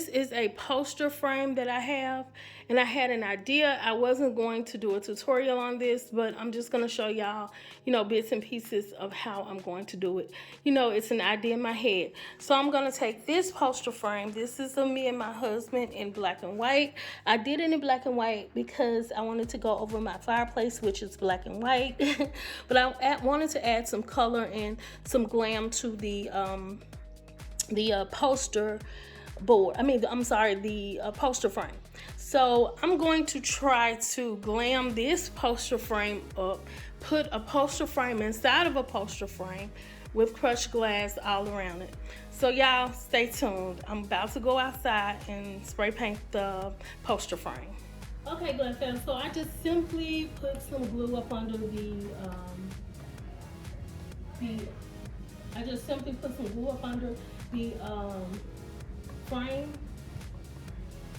this is a poster frame that I have, and I had an idea. I wasn't going to do a tutorial on this, but I'm just going to show y'all, bits and pieces of how I'm going to do it. It's an idea in my head. So I'm going to take this poster frame. This is of me and my husband in black and white. I did it in black and white because I wanted to go over my fireplace, which is black and white. But I wanted to add some color and some glam to the poster board. The poster frame. So I'm going to try to glam this poster frame up, put a poster frame inside of a poster frame with crushed glass all around it. So y'all stay tuned. I'm about to go outside and spray paint the poster frame. Okay, Glamfam, so I just simply put some glue up under I just simply put some glue up under the frame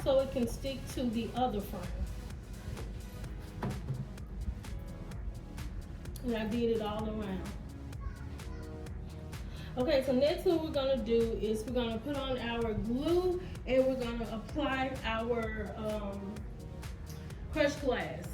so it can stick to the other frame. And I did it all around. Okay, so next what we're gonna do is we're gonna put on our glue and we're gonna apply our crushed glass.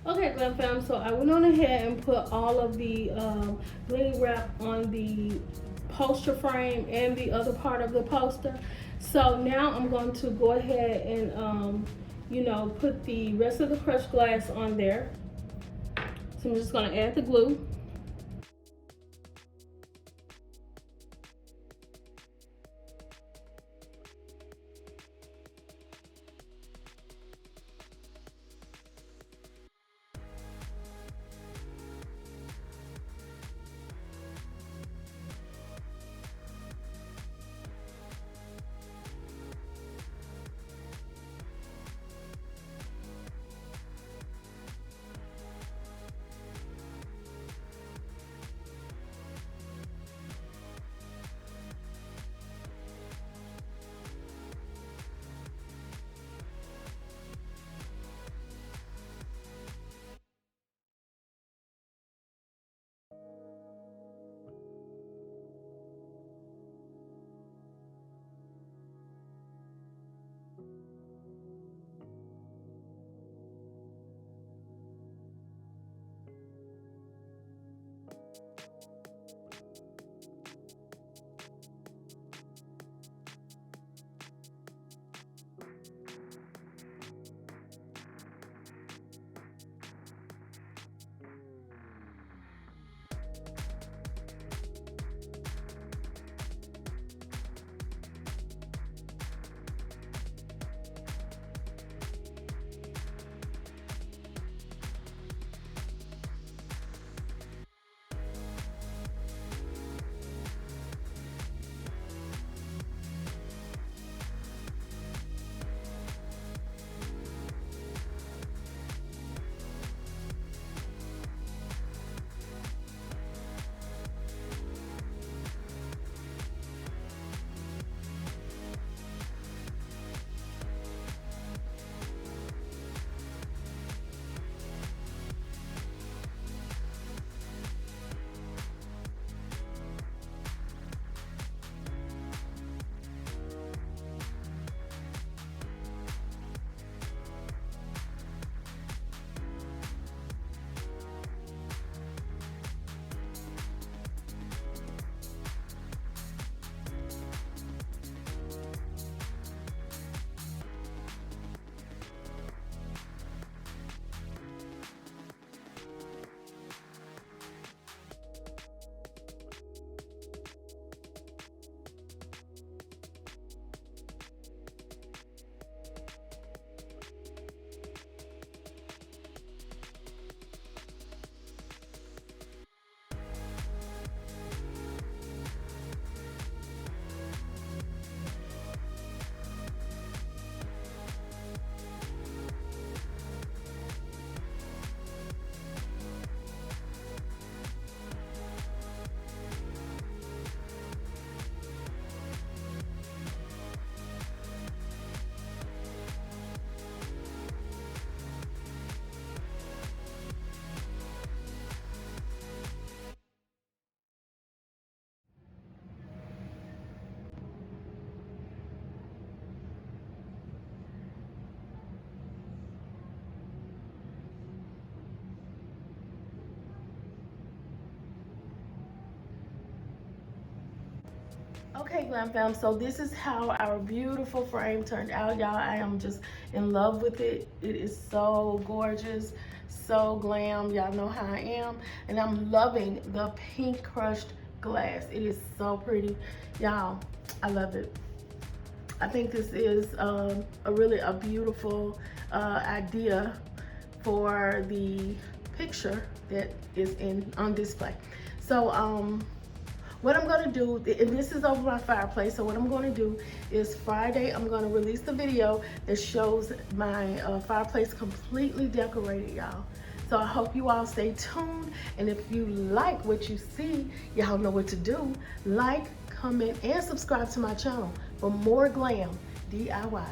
Okay, Glam Fam, so I went on ahead and put all of the bling wrap on the poster frame and the other part of the poster. So now I'm going to go ahead and, put the rest of the crushed glass on there. So I'm just going to add the glue. Okay, Glam Fam, so this is how our beautiful frame turned out, y'all. I am just in love with it. It is so gorgeous, so glam. Y'all know how I am. And I'm loving the pink crushed glass. It is so pretty. Y'all, I love it. I think this is a beautiful idea for the picture that is on display. So what I'm gonna do, and this is over my fireplace, so what I'm gonna do is Friday, I'm gonna release the video that shows my fireplace completely decorated, y'all. So I hope you all stay tuned, and if you like what you see, y'all know what to do. Like, comment, and subscribe to my channel for more glam DIYs.